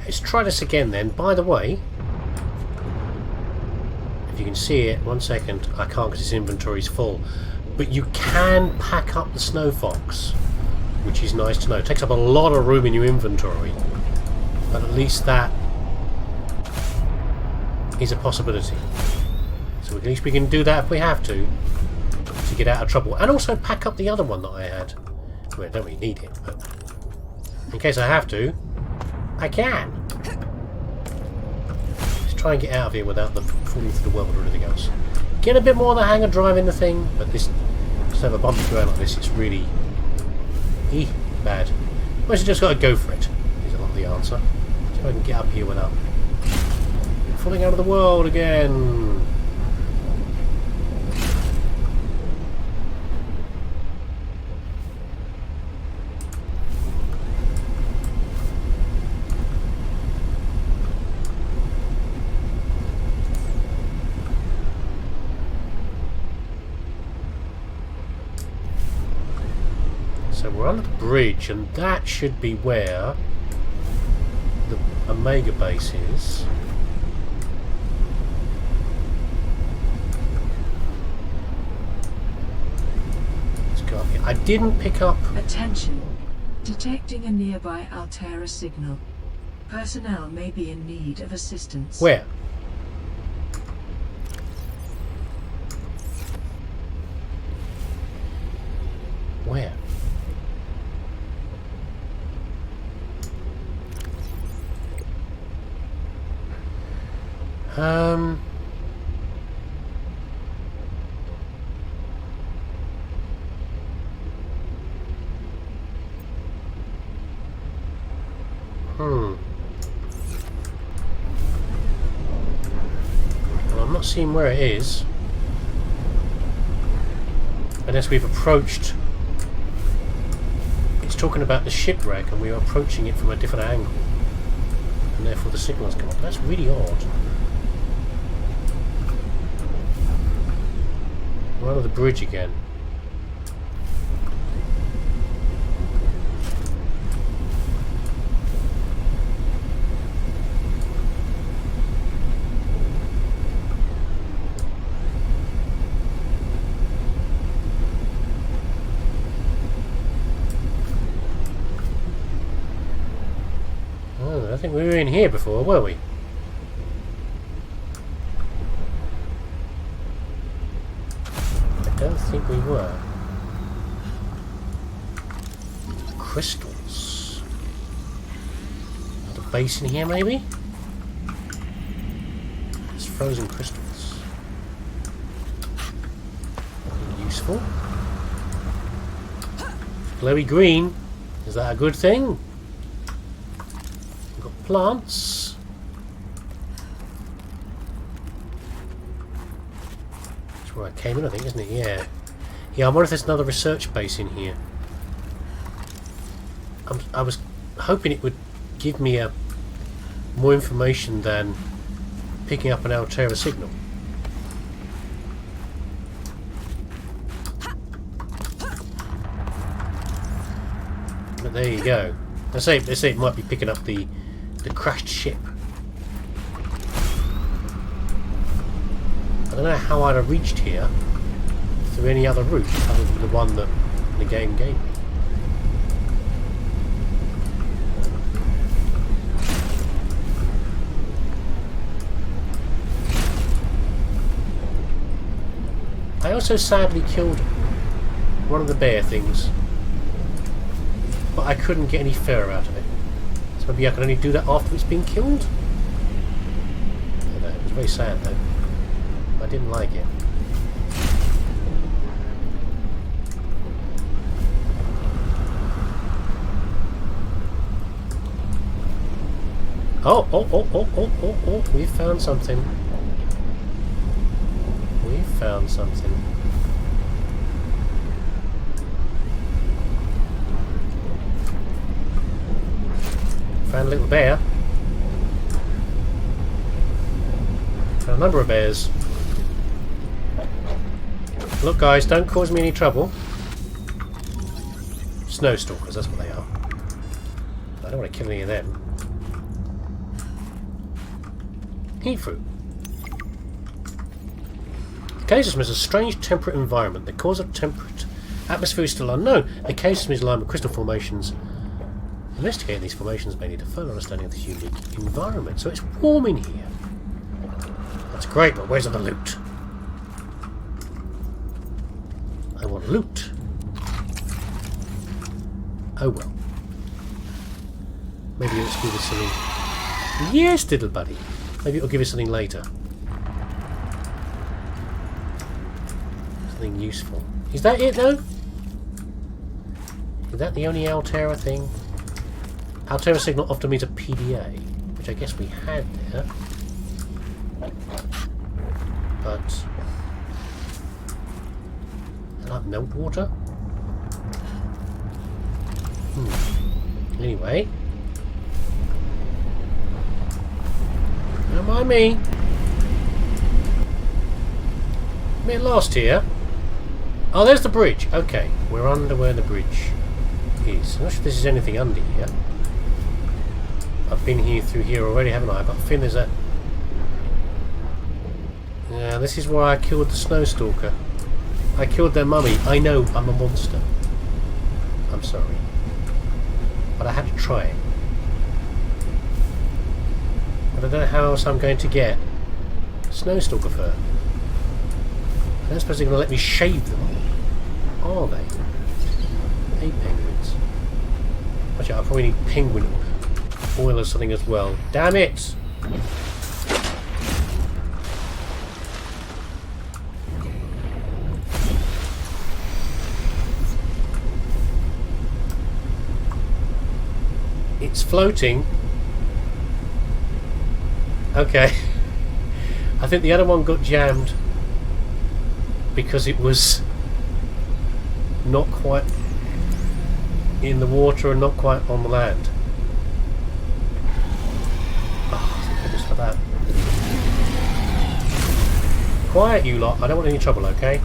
let's try this again then. By the way, if you can see it, 1 second, I can't because its inventory's full. But you can pack up the snow fox, which is nice to know. It takes up a lot of room in your inventory, but at least that is a possibility. So at least we can do that if we have to get out of trouble. And also pack up the other one that I had. Well, I don't really need it, but in case I have to, I can. Let's try and get out of here without them falling through the world or anything else. Get a bit more of the hang of driving the thing, but this, just have a bumpy ground like this, it's really bad. Well, you just got to go for it, is a lot of the answer. See if I can get up here without falling out of the world again. So we're under the bridge, and that should be where the Omega base is. Let's go up here. I didn't pick up... Attention. Detecting a nearby Altera signal. Personnel may be in need of assistance. Where? Where? Well, I'm not seeing where it is. Unless we've approached... It's talking about the shipwreck and we are approaching it from a different angle. And therefore the signal's come up. That's really odd. We're under the bridge again. Oh, I think we were in here before, were we? I don't think we were. Crystals. Another base in here, maybe? It's frozen crystals. Useful. Glowy green. Is that a good thing? We've got plants. That's where I came in, I think, isn't it? Yeah. Yeah, I wonder if there's another research base in here. I was hoping it would give me more information than picking up an Altera signal. But there you go. They say it might be picking up the crashed ship. I don't know how I'd have reached here through any other route other than the one that the game gave me. I also sadly killed one of the bear things, but I couldn't get any fur out of it. So maybe I can only do that after it's been killed? I don't know, it was very sad though. I didn't like it. Oh, we found something. We found something. Found a little bear. Found a number of bears. Look guys, don't cause me any trouble. Snow stalkers, that's what they are. I don't want to kill any of them. Heat fruit. The cave system is a strange temperate environment. The cause of temperate atmosphere is still unknown. The cave system is lined with crystal formations. Investigating these formations may need a further understanding of this unique environment. So it's warm in here. That's great, but where's the loot? I want loot. Oh well. Maybe it'll give us something. Yes, diddle buddy. Maybe it'll give us something later. Something useful. Is that it though? Is that the only Altera thing? Altera signal often means a PDA, which I guess we had there. But I like melt water. Anyway. Don't mind me. I'm a bit lost here. Oh, there's the bridge. Okay, we're under where the bridge is. I'm not sure if this is anything under here. I've been here through here already, haven't I? I've got a feeling there's a... Yeah, this is where I killed the Snowstalker. I killed their mummy. I know, I'm a monster. I'm sorry. But I had to try it. But I don't know how else I'm going to get Snowstalker fur. I don't suppose they're going to let me shave them. Are they? Hey, penguins. Watch out, I probably need penguin oil or something as well. Damn it! It's floating. Okay. I think the other one got jammed because it was not quite in the water and not quite on the land. Oh, thank goodness for that. Quiet, you lot. I don't want any trouble, okay?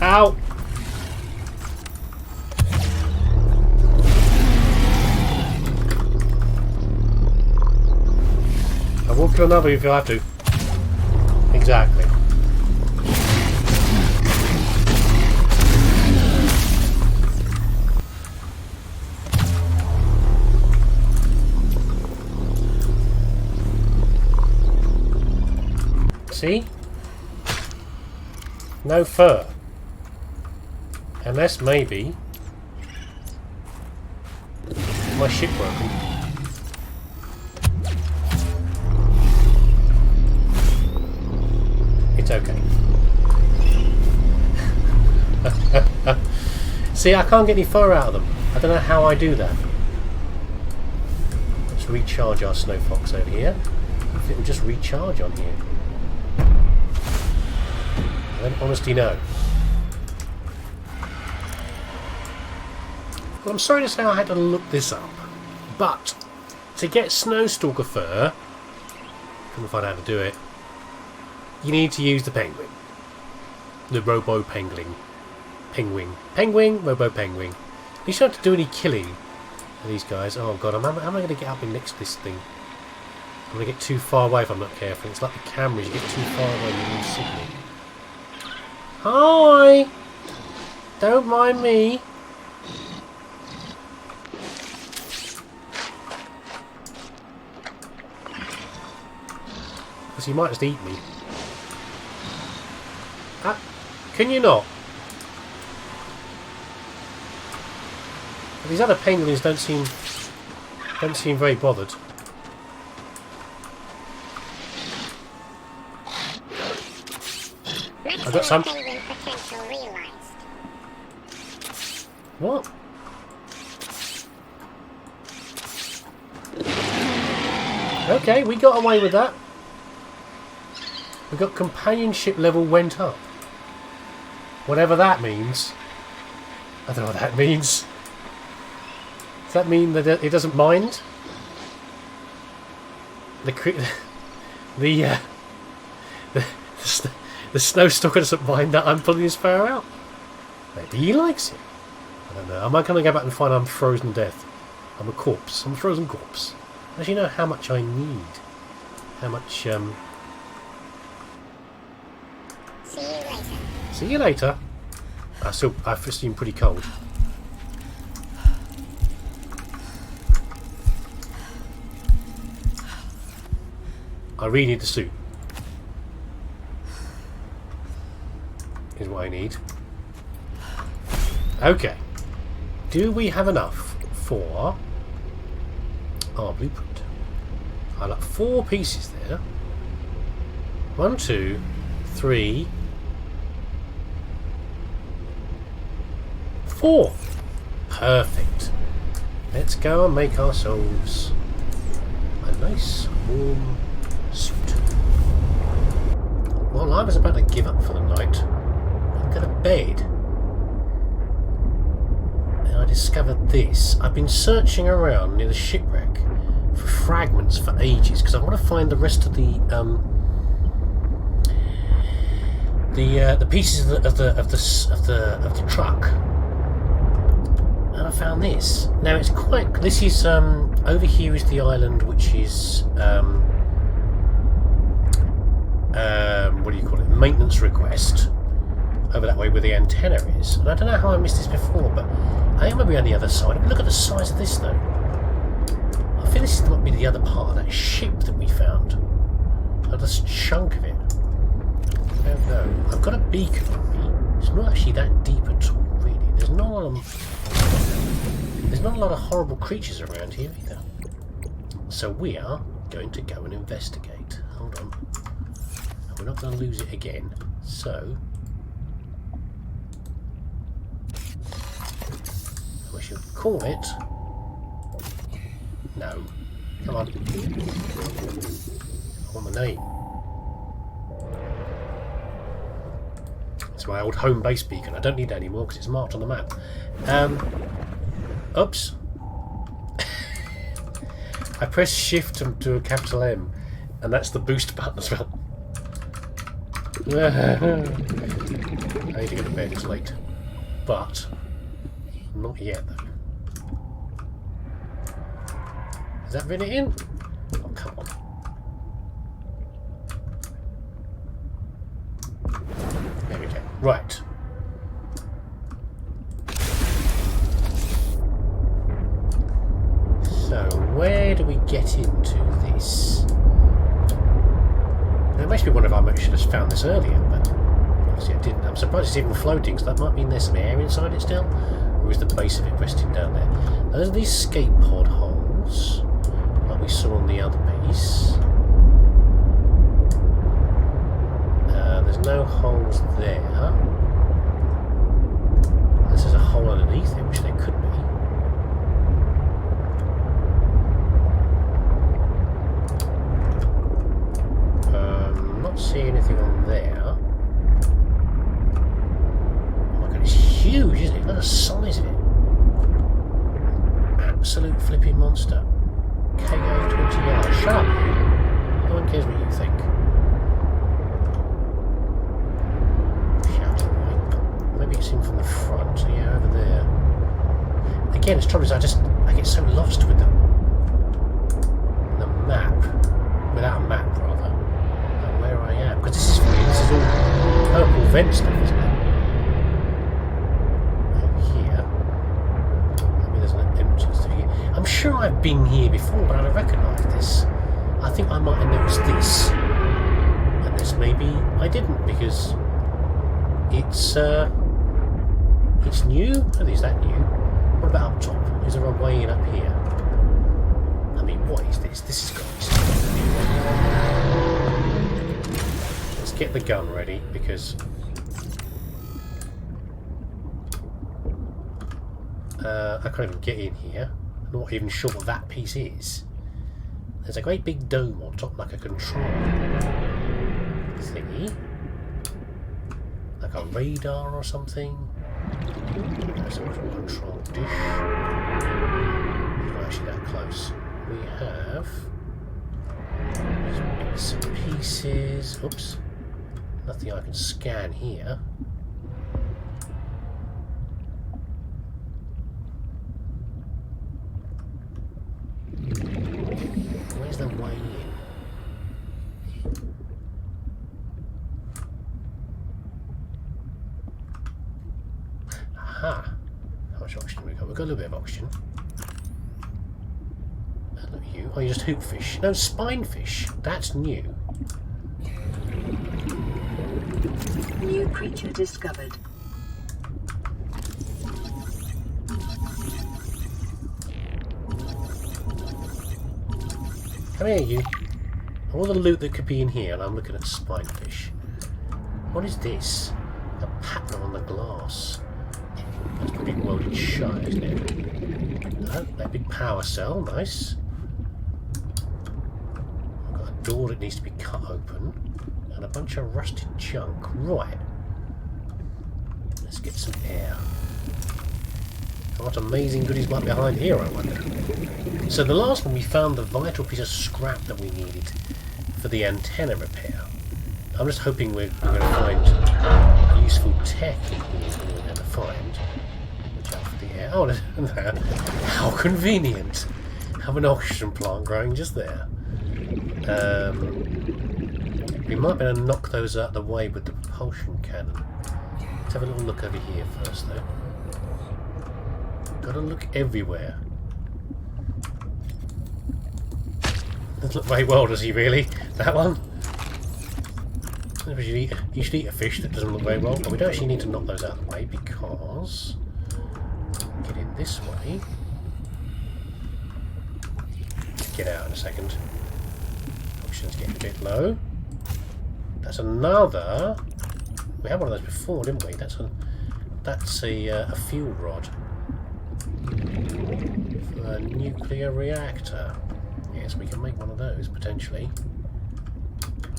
Ow! I will kill another if you have to. Exactly. See? No fur. Unless maybe my ship broken. It's okay. See, I can't get any fur out of them. I don't know how I do that. Let's recharge our snow fox over here. If it will just recharge on here. I don't honestly know. Well, I'm sorry to say I had to look this up, but to get Snowstalker fur, couldn't find out how to do it, you need to use the penguin. The Robo Pengwing. Pengwing, Robo Pengwing. You shouldn't have to do any killing of these guys. Oh god, how am I going to get up in next to this thing? I'm going to get too far away if I'm not careful. It's like the cameras, you get too far away and you lose signal. Hi! Don't mind me. Because he might just eat me. Can you not? These other penguins don't seem very bothered. I've got some. What? Okay, we got away with that. We got companionship level went up. Whatever that means. I don't know what that means. Does that mean that it doesn't mind? The Snowstalker doesn't mind that I'm pulling his fur out? Maybe he likes it. I don't know. Am I going to go back and find I'm frozen to death? I'm a corpse. I'm a frozen corpse. Does you know how much I need? How much, See you later. See you later. I seem pretty cold. I really need the suit. Is what I need. Okay. Do we have enough for our blueprint? I like 4 pieces there. 1, 2, 3, 4. Perfect. Let's go and make ourselves a nice warm suit. Well, I was about to give up for the night and go to bed. And I discovered this. I've been searching around near the shipwreck for fragments for ages because I want to find the rest of the pieces of the truck. And I found this. Now it's quite. This is over here is the island, which is what do you call it? Maintenance request. Over that way where the antenna is. And I don't know how I missed this before, but I am maybe on the other side. Look at the size of this, though. I feel this might be the other part of that ship that we found. Another chunk of it. I don't know. I've got a beacon on me. It's not actually that deep at all, really. There's not a lot of horrible creatures around here either. So we are going to go and investigate. Hold on. And we're not going to lose it again. So we should call it. No. Come on. I want the name. It's my old home base beacon. I don't need that anymore because it's marked on the map. Oops. I press shift to do a capital M, and that's the boost button as well. I need to go to bed, it's late. But not yet though. Is that really in? Oh, come on. There we go. Right. So, where do we get into this? Now, it must be one of our should have found this earlier, but obviously I didn't. I'm surprised it's even floating, so that might mean there's some air inside it still. Or is the base of it resting down there? Those are these escape pod holes, like we saw on the other piece. There's no holes there. This is a hole underneath it, which there could be. Not see anything on there. Oh my god, it's huge, isn't it? Look at the size of it. Absolute flipping monster. KO20R. Shut up, you. No one cares what you think. Shout away. Maybe it's in from the front. Yeah, over there. Again, the trouble is I get so lost with the map. Without a map, rather. Where I am, because this is all purple vent stuff, isn't it? Over here. Maybe there's an entrance to here. I'm sure I've been here before, but I don't recognise this. I think I might have noticed this. And this maybe I didn't, because it's new? Oh, is that new? What about up top? Is there a way in up here? I mean, what is this? This is got get the gun ready because I can't even get in here. I'm not even sure what that piece is. There's a great big dome on top, like a control thingy, like a radar or something. There's a control dish. Not actually that close. We have some bits and pieces. Oops. Nothing I can scan here. way in. Aha! How much oxygen have we got? We've got a little bit of oxygen. Look at you. Oh, you're just hoopfish. No, spinefish. That's new. New creature discovered. Come here, you. All the loot that could be in here, and I'm looking at spinefish. What is this? A pattern on the glass. That's pretty welded shut, isn't it? Oh, that big power cell, nice. I've got a door that needs to be cut open, and a bunch of rusted junk. Right. Let's get some air. What amazing goodies might be behind here, I wonder. So the last one, we found the vital piece of scrap that we needed for the antenna repair. I'm just hoping we're going to find useful tech in here that we're going to find. Watch out for the air. Oh, no. How convenient! Have an oxygen plant growing just there. We might be able to knock those out of the way with the propulsion cannon. Let's have a little look over here first, though. Gotta look everywhere. Doesn't look very well, does he really? That one? You should eat a fish that doesn't look very well. But we don't actually need to knock those out of the way because... Get in this way. Get out in a second. Oxygen's getting a bit low. That's another... We had one of those before, didn't we? That's a fuel rod. For a nuclear reactor. Yes, we can make one of those, potentially.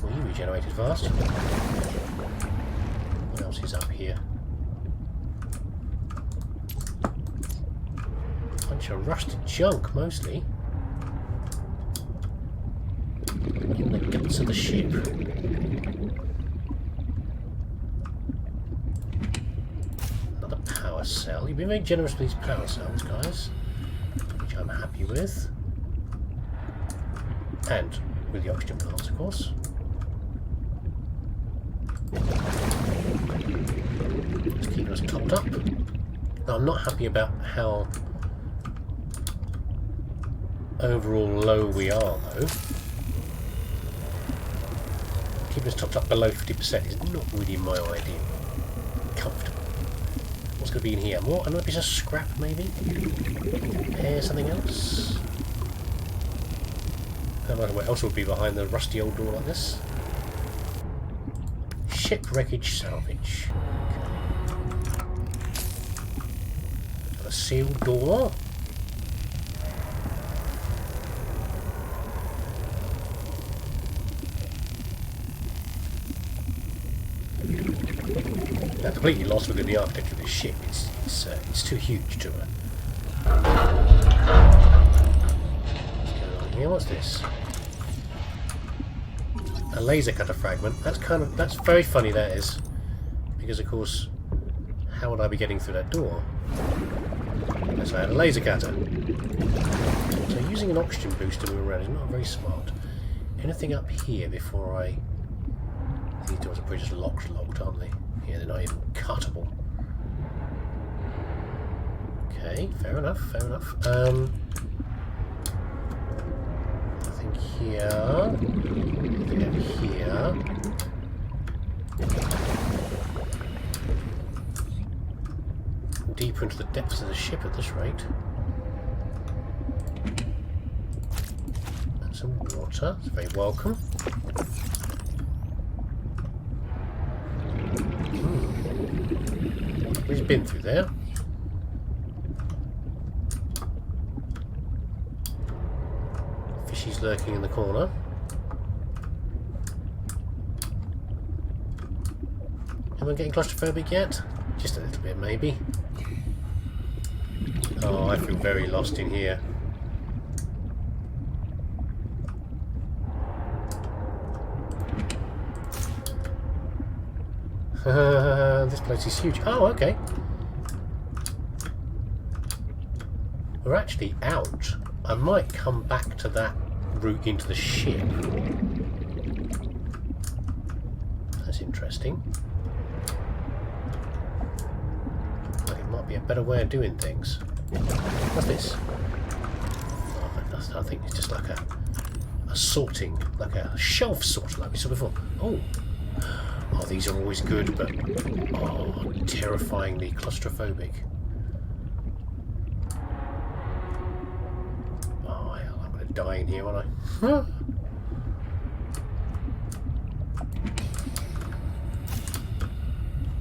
Well, you regenerated fast. What else is up here? Bunch of rusted junk, mostly. In the guts of the ship. Another power cell. You've been very generous with these power cells, guys. Which I'm happy with. And with the oxygen plants, of course. Just keeping us topped up. Now, I'm not happy about how overall low we are, though. Keeping us topped up below 50% is not really my idea. Comfortable. What's going to be in here? More? Another piece of scrap, maybe? Something else? I don't know what else would be behind the rusty old door like this. Ship wreckage salvage. Okay. Got a sealed door. Now, completely lost within the architecture of this ship. It's too huge to her. Here, what's this? A laser cutter fragment. That's very funny, that is. Because of course, how would I be getting through that door? Unless I had a laser cutter. So using an oxygen booster to move around is not very smart. Anything up here before I... These doors are pretty just locked, aren't they? Yeah, they're not even cuttable. Okay, fair enough, fair enough. Here, over here. Deeper into the depths of the ship at this rate. And some water. It's very welcome. He's been through there. Fishy's lurking in the corner. Anyone getting claustrophobic yet? Just a little bit, maybe. Oh, I feel very lost in here. This place is huge. Oh, okay. We're actually out. I might come back to that route into the ship. That's interesting. But it might be a better way of doing things. What's this? Oh, I think it's just like a sorting, like a shelf sorter like we saw before. Oh, these are always good, but terrifyingly claustrophobic. Oh, hell, I'm going to die in here, aren't I?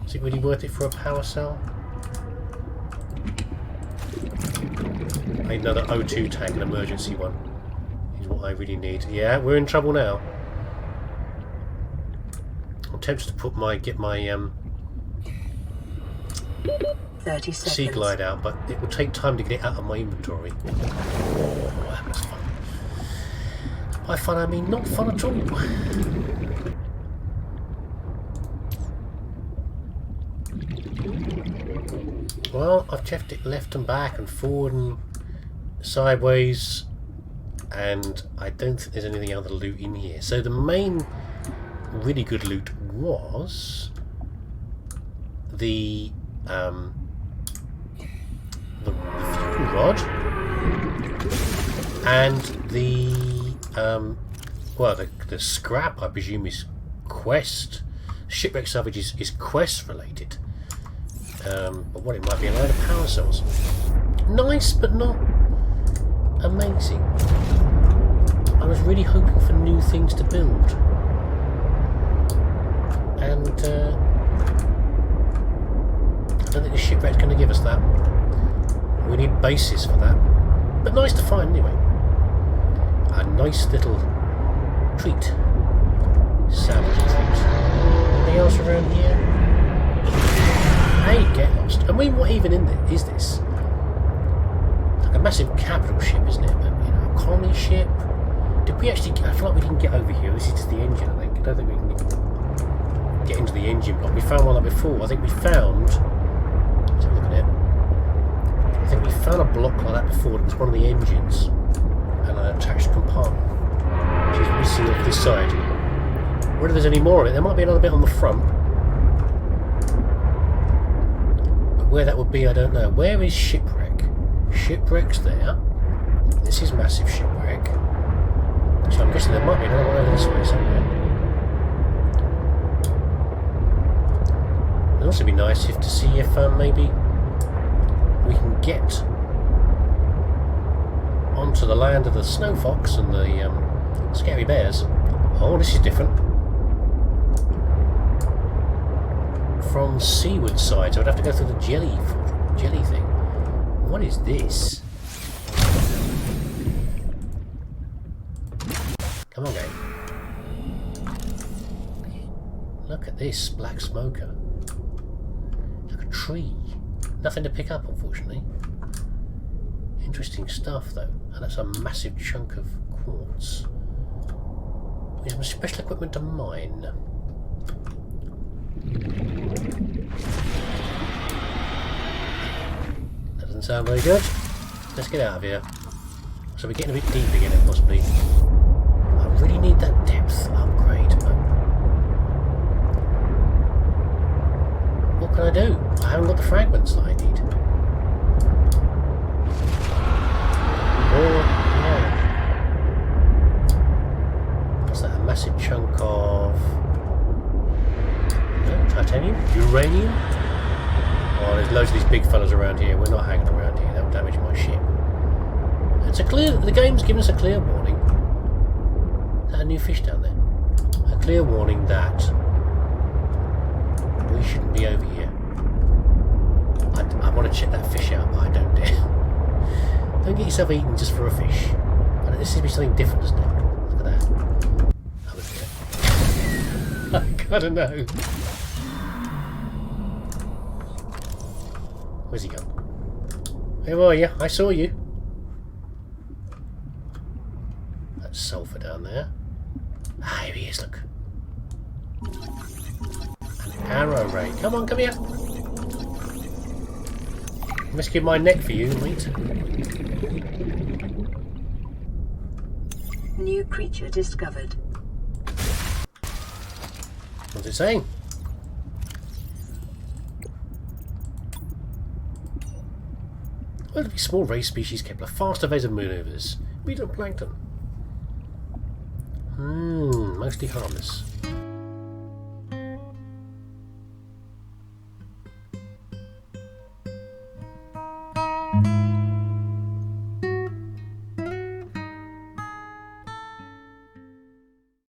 Is it really worth it for a power cell? I need another O2 tank, an emergency one. Is what I really need. Yeah, we're in trouble now. I'm tempted to put get my 30 seconds. sea glide out, but it will take time to get it out of my inventory. Oh, that was fun. By fun I mean not fun at all. Well, I've checked it left and back and forward and sideways, and I don't think there's anything other loot in here. So the main really good loot was the fuel rod and the scrap, I presume, is quest. Shipwreck salvage is quest related. But what it might be, a load of power cells. Nice, but not amazing. I was really hoping for new things to build, and I don't think the shipwreck's going to give us that. We need bases for that, but nice to find anyway. A nice little treat. Salvage treat. Anything else around here? Hey, get lost. I mean, what even is this? Like a massive capital ship, isn't it? But, you know, a colony ship. Did we actually... I feel like we didn't get over here. This is just the engine, I think. I don't think we can get into the engine block. We found one like before. I think we found... Let's have a look at it. I think we found a block like that before. It was one of the engines. And an attached compartment. Which is missing off this side. Whether there's any more of it, there might be another bit on the front. Where that would be, I don't know. Where is shipwreck? Shipwreck's there. This is massive shipwreck. So I'm guessing there might be another one over this way somewhere. It'd also be nice to see if maybe we can get onto the land of the snow fox and the scary bears. Oh, this is different. From seaward side, so I'd have to go through the jelly thing. What is this? Come on, game. Look at this black smoker. Like a tree. Nothing to pick up, unfortunately. Interesting stuff, though. And that's a massive chunk of quartz. With some special equipment to mine. That doesn't sound very good. Let's get out of here. So we're getting a bit deep again, possibly. I really need that depth upgrade, but what can I do? I haven't got the fragments that I need. Or, yeah. What's that? A massive chunk of titanium? Uranium? Oh, there's loads of these big fellas around here. We're not hanging around here. That would damage my ship. It's a clear... The game's given us a clear warning. Is that a new fish down there? A clear warning that we shouldn't be over here. I want to check that fish out, but I don't dare. Don't get yourself eaten just for a fish. But this seems to be something different, doesn't it? Look at that. Oh, I gotta know. Where's he gone? Where are you? I saw you. That's sulphur down there. Ah, here he is, look. An arrow ray. Come on, come here. I must give my neck for you, mate. New creature discovered. What's it saying? Relatively small race species capable of fast evasive maneuvers. Medium plankton. Mostly harmless.